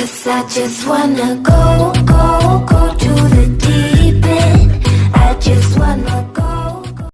'Cause I just wanna go to the deep end. I just wanna go.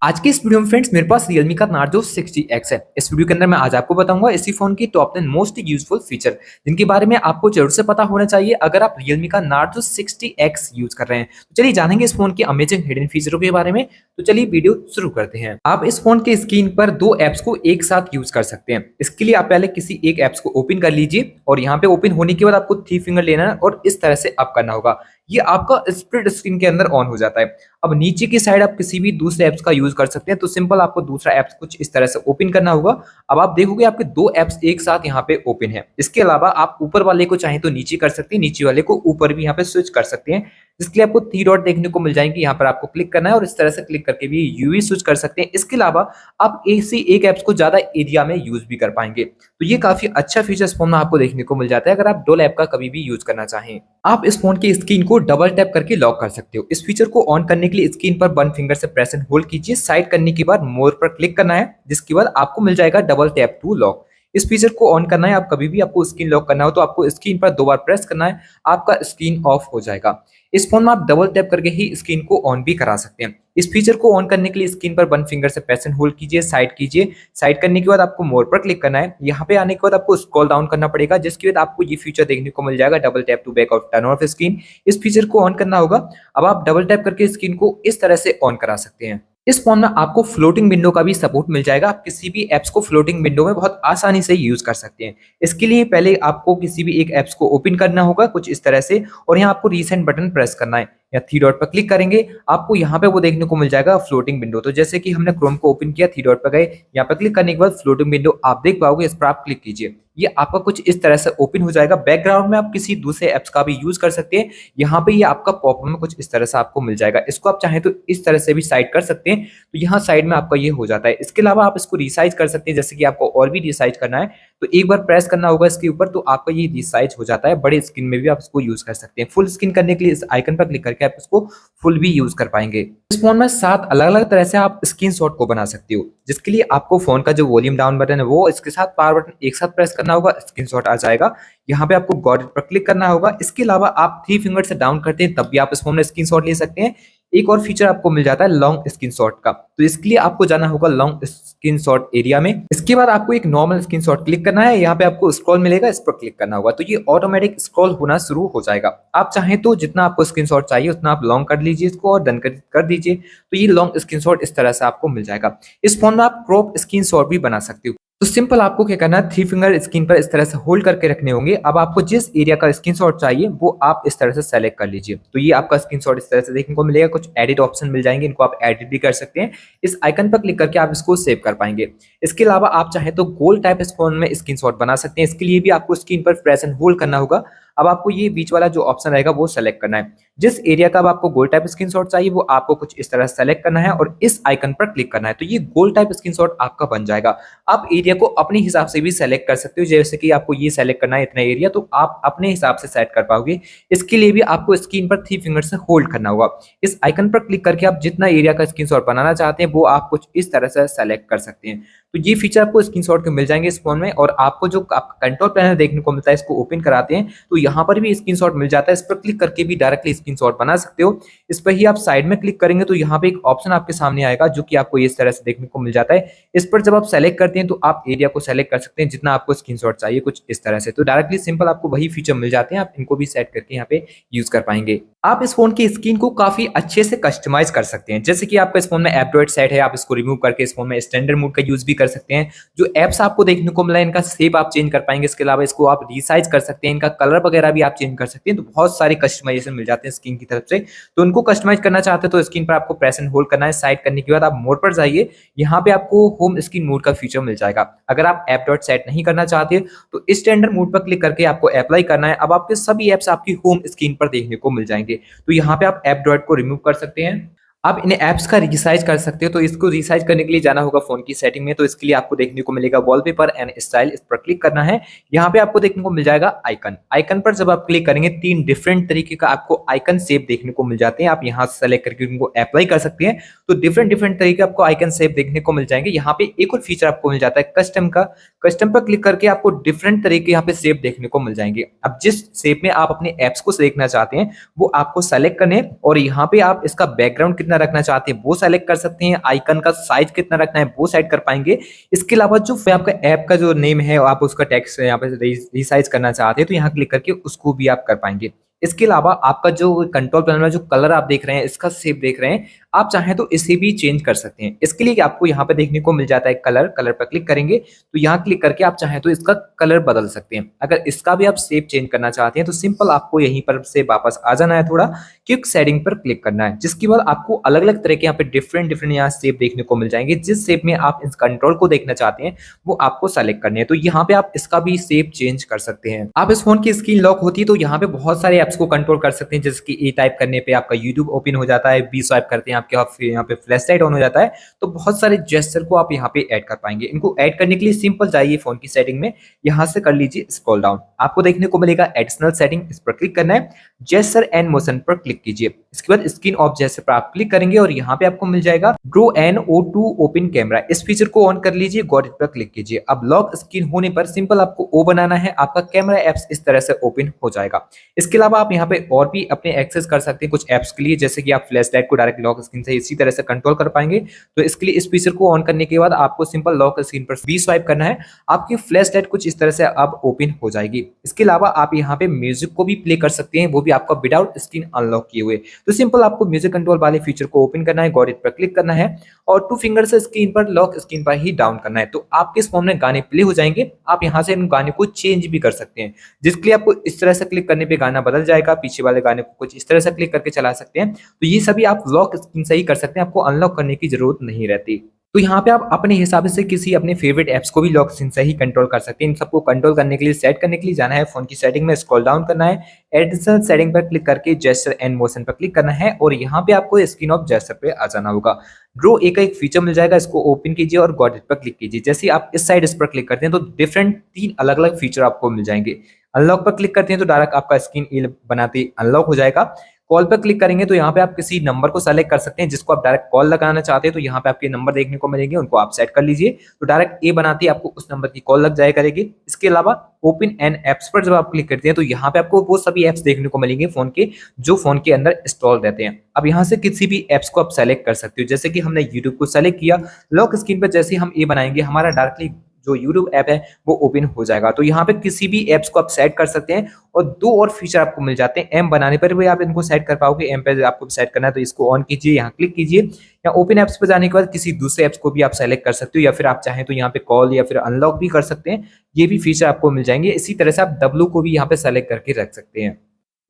आज के इस video में friends मेरे पास Realme का Narzo 60X है। इस वीडियो के अंदर मैं आज आपको बताऊंगा इसी फोन की टॉप 10 मोस्ट यूजफुल फीचर जिनके बारे में आपको जरूर से पता होना चाहिए अगर आप Realme का Narzo 60X यूज कर रहे हैं। तो चलिए जानेंगे इस फोन की अमेजिंग हिडन फीचरों के बारे में। तो चलिए वीडियो शुरू करते हैं। आप इस फोन के स्क्रीन पर दो एप्स को एक साथ यूज कर सकते हैं। इसके लिए आप पहले किसी एक एप्स को ओपन कर लीजिए और यहाँ पे ओपन होने के बाद आपको थ्री फिंगर लेना है और इस तरह से अप करना होगा। ये आपका स्प्लिट स्क्रीन के अंदर ऑन हो जाता है। अब नीचे की साइड आप किसी भी दूसरे ऐप्स का यूज कर सकते हैं। तो सिंपल आपको दूसरा ऐप्स कुछ इस तरह से ओपन करना होगा। अब आप देखोगे आपके दो ऐप्स एक साथ यहाँ पे ओपन है। इसके अलावा आप ऊपर वाले को चाहे तो नीचे कर सकते हैं, नीचे वाले को ऊपर भी यहाँ पे स्विच कर सकते हैं, जिसके लिए आपको थ्री डॉट देखने को मिल जाएंगे। यहाँ पर आपको क्लिक करना है और इस तरह से क्लिक करके भी यूवी स्विच कर सकते हैं। इसके अलावा आप एक ऐप्स को ज्यादा एरिया में यूज भी कर पाएंगे। तो ये काफी अच्छा फीचर इस फोन में आपको देखने को मिल जाता है अगर आप डुअल ऐप का कभी भी यूज करना चाहें। आप इस फोन की स्क्रीन को डबल टैप करके लॉक कर सकते हो। इस फीचर को ऑन करने के लिए स्क्रीन पर वन फिंगर से प्रेस एंड होल्ड कीजिए। साइड करने के बाद मोर पर क्लिक करना है, जिसके बाद आपको मिल जाएगा डबल टैप टू लॉक। इस फीचर को ऑन करना है। आप कभी भी आपको स्क्रीन लॉक करना हो तो आपको स्क्रीन पर दो बार प्रेस करना है, आपका स्क्रीन ऑफ हो जाएगा। इस फोन में आप डबल टैप करके ही स्क्रीन को ऑन भी करा सकते हैं। इस फीचर को ऑन करने के लिए स्क्रीन पर वन फिंगर से प्रेस एंड होल्ड कीजिए, साइड कीजिए। साइड करने के बाद आपको मोर पर क्लिक करना है। यहाँ पे आने के बाद आपको स्क्रॉल डाउन करना पड़ेगा, जिसके बाद आपको ये फीचर देखने को मिल जाएगा डबल टैप टू बैक और टर्न ऑफ स्क्रीन। इस फीचर को ऑन करना होगा। अब आप डबल टैप करके स्क्रीन को इस तरह से ऑन करा सकते हैं। इस फोन में आपको फ्लोटिंग विंडो का भी सपोर्ट मिल जाएगा। आप किसी भी एप्स को फ्लोटिंग विंडो में बहुत आसानी से यूज कर सकते हैं। इसके लिए पहले आपको किसी भी एक एप्स को ओपन करना होगा कुछ इस तरह से, और यहाँ आपको रीसेंट बटन प्रेस करना है या थ्री डॉट पर क्लिक करेंगे, आपको यहाँ पे वो देखने को मिल जाएगा फ्लोटिंग विंडो। तो जैसे कि हमने क्रोम को ओपन किया, थ्री डॉट पर गए, यहाँ पर क्लिक करने के बाद फ्लोटिंग विंडो आप देख पाओगे। इस पर आप क्लिक कीजिए, ये आपका कुछ इस तरह से ओपन हो जाएगा। बैकग्राउंड में आप किसी दूसरे एप्स का भी यूज कर सकते हैं। यहाँ पे ये आपका पॉपअप में कुछ इस तरह से आपको मिल जाएगा। इसको आप चाहें तो इस तरह से भी साइड कर सकते हैं, तो यहाँ साइड में आपका ये हो जाता है। इसके अलावा आप इसको रिसाइज कर सकते हैं, जैसे कि आपको और भी रिसाइज करना है तो एक बार प्रेस करना होगा इसके ऊपर, तो आपका ये रिसाइज हो जाता है। बड़े स्क्रीन में भी आप इसको यूज कर सकते हैं। फुल स्क्रीन करने के लिए इस आइकन पर क्लिक करके आप इसको फुल भी यूज कर पाएंगे। इस फोन में 7 अलग अलग तरह से आप स्क्रीनशॉट को बना सकते हो, जिसके लिए आपको फोन का जो वॉल्यूम डाउन बटन है वो इसके साथ पावर बटन एक साथ प्रेस करना होगा, स्क्रीनशॉट आ जाएगा। यहाँ पे आपको गॉट इट पर क्लिक करना होगा। इसके अलावा आप थ्री फिंगर से डाउन करते हैं तब भी आप इस फोन में स्क्रीनशॉट ले सकते हैं। एक और फीचर आपको मिल जाता है लॉन्ग स्क्रीनशॉट का, तो इसके लिए आपको जाना होगा लॉन्ग स्क्रीनशॉट एरिया में। इसके बाद आपको एक नॉर्मल स्क्रीनशॉट क्लिक करना है। यहाँ पे आपको स्क्रॉल मिलेगा, इस पर क्लिक करना होगा, तो ये ऑटोमेटिक स्क्रॉल होना शुरू हो जाएगा। आप चाहें तो जितना आपको स्क्रीनशॉट चाहिए उतना आप लॉन्ग कर लीजिए इसको और डन कर दीजिए, तो ये लॉन्ग स्क्रीनशॉट इस तरह से आपको मिल जाएगा। इस फोन में आप क्रॉप स्क्रीनशॉट भी बना सकते हो। तो सिंपल आपको क्या करना है, थ्री फिंगर स्क्रीन पर इस तरह से होल्ड करके रखने होंगे। अब आपको जिस एरिया का स्क्रीनशॉट चाहिए वो आप इस तरह से सेलेक्ट कर लीजिए, तो ये आपका स्क्रीनशॉट इस तरह से देखने को मिलेगा। कुछ एडिट ऑप्शन मिल जाएंगे, इनको आप एडिट भी कर सकते हैं। इस आइकन पर क्लिक करके आप इसको सेव कर पाएंगे। इसके अलावा आप चाहे तो गोल टाइप इस फोन में स्क्रीनशॉट बना सकते हैं। इसके लिए भी आपको स्क्रीन पर प्रेस एंड होल्ड करना होगा। अब आपको ये बीच वाला जो ऑप्शन रहेगा वो सेलेक्ट करना है। जिस एरिया का अब आपको गोल टाइप स्क्रीनशॉट चाहिए वो आपको कुछ इस तरह सेलेक्ट करना है और इस आइकन पर क्लिक करना है, तो ये गोल टाइप स्क्रीनशॉट आपका बन जाएगा। आप एरिया को अपने हिसाब से भी सेलेक्ट कर सकते हो, जैसे कि आपको ये सेलेक्ट करना है इतना एरिया, तो आप अपने हिसाब से सेट कर पाओगे। इसके लिए भी आपको स्क्रीन पर थ्री फिंगर से होल्ड करना होगा। इस आइकन पर क्लिक करके आप जितना एरिया का स्क्रीनशॉट बनाना चाहते हैं वो आप कुछ इस तरह से सेलेक्ट कर सकते हैं। तो ये फीचर आपको स्क्रीनशॉट के मिल जाएंगे इस फोन में। और आपको जो आपका कंट्रोल पैनल देखने को मिलता है, इसको ओपन कराते हैं तो यहाँ पर भी स्क्रीनशॉट मिल जाता है। इस पर क्लिक करके भी डायरेक्टली स्क्रीनशॉट बना सकते हो। इस पर ही आप साइड में क्लिक करेंगे तो यहाँ पे एक ऑप्शन आपके सामने आएगा जो कि आपको इस तरह से देखने को मिल जाता है। इस पर जब आप सेलेक्ट करते हैं तो आप एरिया को सेलेक्ट कर सकते हैं जितना आपको स्क्रीनशॉट चाहिए कुछ इस तरह से। तो डायरेक्टली सिंपल आपको वही फीचर मिल जाते हैं, आप इनको भी सेट करके यहाँ पे यूज कर पाएंगे। आप इस फोन की स्क्रीन को काफी अच्छे से कस्टमाइज कर सकते हैं, जैसे कि आपका इस फोन में एंड्रॉइड सेट है, आप इसको रिमूव करके इस फोन में स्टैंडर्ड मोड का यूज भी कर सकते हैं। जो एप्स आपको देखने को मिला है इनका शेप आप चेंज कर पाएंगे। इसके अलावा इसको आप रिसाइज कर सकते हैं, इनका कलर वगैरह भी आप चेंज कर सकते हैं। तो बहुत सारे कस्टमाइजेशन मिल जाते हैं स्क्रीन की तरफ से। तो उनको कस्टमाइज करना चाहते हैं तो स्क्रीन पर आपको प्रेस एंड होल्ड करना है। साइड करने के बाद आप मोड पर जाइए, यहाँ पे आपको होम स्क्रीन मोड का फीचर मिल जाएगा। अगर आप ऐप डॉट सेट नहीं करना चाहते तो स्टैंडर्ड मोड पर क्लिक करके आपको अप्लाई करना है। अब आपके सभी एप्स आपकी होम स्क्रीन पर देखने को मिल जाएंगे। तो यहाँ पे आप ऐप डॉट को रिमूव कर सकते हैं। आप इन ऐप्स का रिसाइज कर सकते हो। तो इसको रिसाइज करने के लिए जाना होगा फ़ोन की सेटिंग में। तो इसके लिए आपको देखने को मिलेगा वॉलपेपर एंड स्टाइल, इस पर क्लिक करना है। यहाँ पे आपको देखने को मिल जाएगा आइकन। आइकन पर जब आप क्लिक करेंगे 3 डिफरेंट तरीके का आपको आइकन शेप देखने को मिल जाते हैं। आप यहाँ से सेलेक्ट करके उनको अप्लाई कर सकते हैं। तो डिफरेंट तरीके आपको आइकन शेप देखने को मिल जाएंगे। यहाँ पे एक और फीचर आपको मिल जाता है कस्टम का। कस्टम पर क्लिक करके आपको डिफरेंट तरीके यहाँ पे शेप देखने को मिल जाएंगे। अब जिस शेप में आप अपने ऐप्स को देखना चाहते हैं वो आपको सेलेक्ट करने और यहाँ पे आप इसका बैकग्राउंड कितना रखना चाहते हैं वो सेलेक्ट कर सकते हैं। आइकन का साइज कितना रखना है वो सेट कर पाएंगे। इसके अलावा जो आपका ऐप का जो नेम है आप उसका टेक्स्ट यहाँ पे रिसाइज करना चाहते हैं तो यहाँ क्लिक करके उसको भी आप कर पाएंगे। इसके अलावा आपका जो कंट्रोल पैनल में जो कलर आप देख रहे हैं, इसका शेप देख रहे हैं, आप चाहें तो इसे भी चेंज कर सकते हैं। इसके लिए आपको यहाँ पे देखने को मिल जाता है कलर। कलर पर क्लिक करेंगे तो यहाँ क्लिक करके आप चाहें तो इसका कलर बदल सकते हैं। अगर इसका भी आप शेप चेंज करना चाहते हैं तो सिंपल आपको यहीं पर से वापस आ जाना है, थोड़ा क्विक सेटिंग पर क्लिक करना है, जिसके बाद आपको अलग अलग तरह के यहाँ पे डिफरेंट यहाँ शेप देखने को मिल जाएंगे। जिस शेप में आप इस कंट्रोल को देखना चाहते हैं वो आपको सेलेक्ट करने हैं। तो यहाँ पे आप इसका भी शेप चेंज कर सकते हैं। आप इस फोन की स्क्रीन लॉक होती है तो यहाँ पे बहुत सारे ऐप्स को कंट्रोल कर सकते हैं, जैसे कि ए टाइप करने पे आपका यूट्यूब ओपन हो जाता है, बी स्वाइप करते हैं आपके यहाँ पे फ्लैश लाइट ऑन हो जाता है। तो बहुत सारे जेस्चर को आप यहाँ पे ऐड कर पाएंगे। इनको ऐड करने के लिए सिंपल जाइए फोन की सेटिंग में, यहाँ से कर लीजिए स्क्रॉल डाउन, आपको देखने को मिलेगा एडिशनल सेटिंग, इस पर क्लिक करना है। जेस्चर एंड मोशन पर क्लिक कीजिए। इसके बाद स्क्रीन ऑफ जेस्चर पर आप क्लिक करेंगे और यहाँ पे आपको मिल जाएगा draw an O2 open camera, इस फीचर को ऑन कर लीजिए। गॉट इट पर क्लिक कीजिए। अब लॉक स्क्रीन होने पर सिंपल आपको ओ बनाना है, आपका कैमरा एप्स इस तरह से ओपन हो जाएगा। इसके अलावा आप यहाँ पे और भी अपने एक्सेस कर सकते हैं कुछ ऐप्स के लिए, जैसे कि आप फ्लैश लाइट को डायरेक्ट लॉक स्क्रीन से इसी तरह से कंट्रोल कर पाएंगे। तो इसके लिए इस फीचर को ऑन करने के बाद आपको सिंपल लॉक स्क्रीन पर बी स्वाइप करना है, आपकी फ्लैश लाइट कुछ इस तरह से अब ओपन हो जाएगी। इसके अलावा आप यहाँ पे म्यूजिक को भी प्ले कर सकते हैं, वो भी आपका विदाउट स्क्रीन अनलॉक किए हुए। तो सिंपल आपको म्यूजिक कंट्रोल वाले फीचर को ओपन करना है, गॉट इट पर क्लिक करना है और 2 फिंगर से स्क्रीन पर लॉक स्क्रीन पर ही डाउन करना है। तो आपके इस फोन में गाने प्ले हो जाएंगे। आप यहाँ से इन गाने को चेंज भी कर सकते हैं, जिसके लिए आपको इस तरह से क्लिक करने पे गाना बदल जाएगा। पीछे वाले गाने को कुछ इस तरह से क्लिक करके चला सकते हैं। तो ये सभी आप लॉक स्क्रीन से ही कर सकते हैं, आपको अनलॉक करने की जरूरत नहीं रहती। तो यहाँ पे आप अपने हिसाब से किसी अपने फेवरेट ऐप्स को भी लॉक स्क्रीन से ही कंट्रोल कर सकते हैं। इन सबको कंट्रोल करने के लिए, सेट करने के लिए जाना है फोन की सेटिंग में, स्क्रॉल डाउन करना है, एडिशनल सेटिंग पर क्लिक करके जेस्चर एंड मोशन पर क्लिक करना है और यहाँ पे आपको स्क्रीन ऑफ जेस्चर पे आ जाना होगा। ड्रो ए का एक फीचर मिल जाएगा, इसको ओपन कीजिए और गॉट इट पर क्लिक कीजिए। जैसे आप इस साइड इस पर क्लिक करते हैं तो डिफरेंट 3 अलग अलग फीचर आपको मिल जाएंगे। अनलॉक पर क्लिक करते हैं तो डायरेक्ट आपका स्क्रीन बनाते ही अनलॉक हो जाएगा। कॉल पर क्लिक करेंगे तो यहाँ पे आप किसी नंबर को सेलेक्ट कर सकते हैं जिसको आप डायरेक्ट कॉल लगाना चाहते हैं। तो यहाँ पे आपके नंबर देखने को मिलेंगे, उनको आप सेट कर लीजिए। तो डायरेक्ट ए बनाते ही आपको उस नंबर की कॉल लग जाया करेगी। इसके अलावा ओपन एन एप्स पर जब आप क्लिक करते हैं तो यहाँ पे आपको वो सभी एप्स देखने को मिलेंगे फोन के जो फोन के अंदर इंस्टॉल रहते हैं। अब यहाँ से किसी भी एप्स को आप सेलेक्ट कर सकते हो, जैसे कि हमने यूट्यूब को सेलेक्ट किया। लॉक स्क्रीन पर जैसे हम ए बनाएंगे हमारा डायरेक्टली जो यूट्यूब ऐप है वो ओपन हो जाएगा। तो यहाँ पे किसी भी एप्स को आप सेट कर सकते हैं और 2 और फीचर आपको मिल जाते हैं। एम बनाने पर भी आप इनको सेट कर पाओगे। एम पे आपको सेट करना है तो इसको ऑन कीजिए, यहाँ क्लिक कीजिए। या ओपन एप्स पे जाने के बाद किसी दूसरे एप्स को भी आप सेलेक्ट कर सकते हो, या फिर आप चाहें तो यहाँ पे कॉल या फिर अनलॉक भी कर सकते हैं। ये भी फीचर आपको मिल जाएंगे। इसी तरह से आप W को भी यहाँ पे सेलेक्ट करके रख सकते हैं।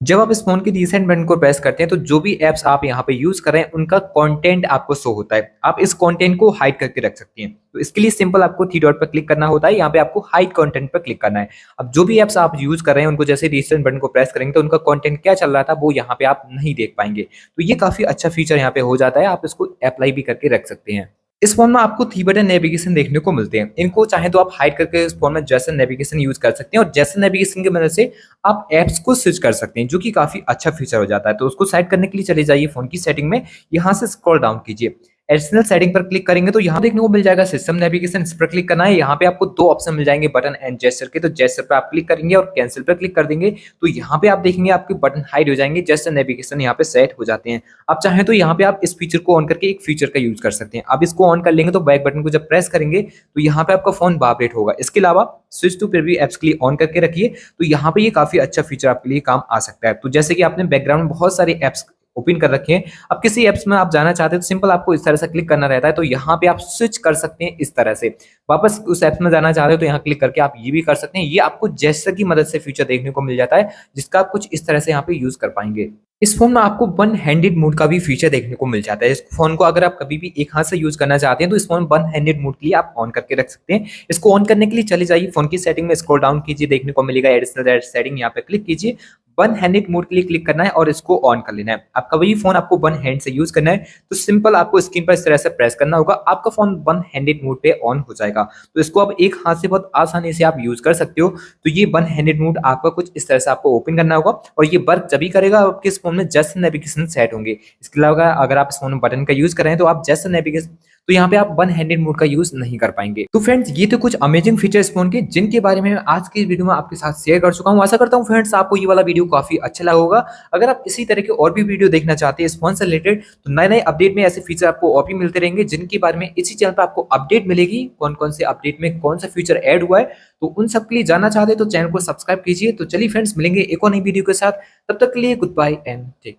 जब आप इस फोन की रीसेंट बटन को प्रेस करते हैं तो जो भी एप्स आप यहाँ पे यूज कर रहे हैं उनका कंटेंट आपको शो होता है। आप इस कंटेंट को हाइड करके रख सकते हैं। तो इसके लिए सिंपल आपको 3 डॉट पर क्लिक करना होता है, यहाँ पे आपको हाइड कंटेंट पर क्लिक करना है। अब जो भी एप्स आप यूज कर रहे हैं उनको जैसे रीसेंट बटन को प्रेस करेंगे तो उनका कंटेंट क्या चल रहा था वो यहाँ पे आप नहीं देख पाएंगे। तो ये काफी अच्छा फीचर यहाँ पे हो जाता है, आप इसको अप्लाई भी करके रख सकते हैं। इस फोन में आपको 3 बटन नेविगेशन देखने को मिलते हैं। इनको चाहे तो आप हाइड करके इस फोन में जैसे नेविगेशन यूज कर सकते हैं और जैसे नेविगेशन की मदद से आप एप्स को स्विच कर सकते हैं, जो कि काफी अच्छा फीचर हो जाता है। तो उसको सेट करने के लिए चले जाइए फोन की सेटिंग में, यहाँ से स्क्रॉल डाउन कीजिए, एडिशनल सेटिंग पर क्लिक करेंगे तो यहाँ देखने को मिल जाएगा सिस्टम नेविगेशन, इस पर क्लिक करना है। यहाँ पे आपको 2 ऑप्शन मिल जाएंगे बटन एंड जेस्चर के। तो जेस्चर पर आप क्लिक करेंगे और कैंसिल पर क्लिक कर देंगे तो यहाँ पे आप देखेंगे आपके बटन हाइड हो जाएंगे, जेस्चर नेविगेशन यहाँ पे सेट हो जाते हैं। आप चाहें तो यहाँ पे आप इस फीचर को ऑन करके एक फीचर का यूज कर सकते हैं। आप इसको ऑन कर लेंगे तो बैक बटन को जब प्रेस करेंगे तो यहाँ पे आपका फोन वाइब्रेट होगा। इसके अलावा स्विच टू प्रीव्यू एप्स के लिए ऑन करके रखिए, तो यहाँ पे ये काफी अच्छा फीचर आपके लिए काम आ सकता है। तो जैसे कि आपने बैकग्राउंड में बहुत सारे एप्स ओपन कर रखे हैं, अब किसी एप्स में आप जाना चाहते हैं तो सिंपल आपको इस तरह से क्लिक करना रहता है। तो यहाँ पे आप स्विच कर सकते हैं इस तरह से। वापस उस एप्स में जाना चाहते हो तो यहाँ क्लिक करके आप ये भी कर सकते हैं। ये आपको जेस्चर की मदद से फीचर देखने को मिल जाता है, जिसका आप कुछ इस तरह से यहाँ पे यूज कर पाएंगे। इस फोन में आपको 1 हैंडेड मोड का भी फीचर देखने को मिल जाता है। इस फोन को अगर आप कभी भी एक हाथ से यूज करना चाहते हैं तो इस फोन 1 हैंडेड मोड के लिए आप ऑन करके रख सकते हैं। इसको ऑन करने के लिए चले जाइए फोन की सेटिंग में, स्क्रॉल डाउन कीजिए, देखने को मिलेगा एडिशनल सेटिंग, यहाँ पे क्लिक कीजिए। वन हैंडेड मोड के लिए क्लिक करना है और इसको ऑन कर लेना है। आपका वही फोन आपको वन हैंड से यूज करना है, तो सिंपल आपको स्क्रीन पर इस तरह से प्रेस करना होगा, आपका फोन वन हैंडेड मोड पे ऑन हो जाएगा। तो इसको आप एक हाथ से बहुत आसानी से आप यूज कर सकते हो। तो ये वन हैंडेड मोड आपका कुछ इस तरह से आपको ओपन करना होगा और ये वर्क जब भी करेगा आपके इस फोन में जस्ट नेविगेशन सेट होंगे। इसके अलावा अगर आप इस फोन में बटन का यूज कर रहे हैं तो आप जस्ट नेविगेशन, तो यहाँ पे आप वन हैंडेड मोड का यूज नहीं कर पाएंगे। तो फ्रेंड्स ये तो कुछ अमेजिंग फीचर्स फोन के जिनके बारे में मैं आज की इस वीडियो में आपके साथ शेयर कर चुका हूँ। आशा करता हूँ फ्रेंड्स आपको ये वाला वीडियो काफी अच्छा लगा होगा। अगर आप इसी तरह के और भी वीडियो देखना चाहते हैं इस फोन से रिलेटेड, तो नए नए अपडेट में ऐसे फीचर आपको और भी मिलते रहेंगे जिनके बारे में इसी चैनल पर आपको अपडेट मिलेगी। कौन कौन से अपडेट में कौन सा फीचर ऐड हुआ है, तो उन सब के लिए जानना चाहते हैं तो चैनल को सब्सक्राइब कीजिए। तो चलिए फ्रेंड्स मिलेंगे एक और नई वीडियो के साथ, तब तक के लिए गुड बाय एंड टेक।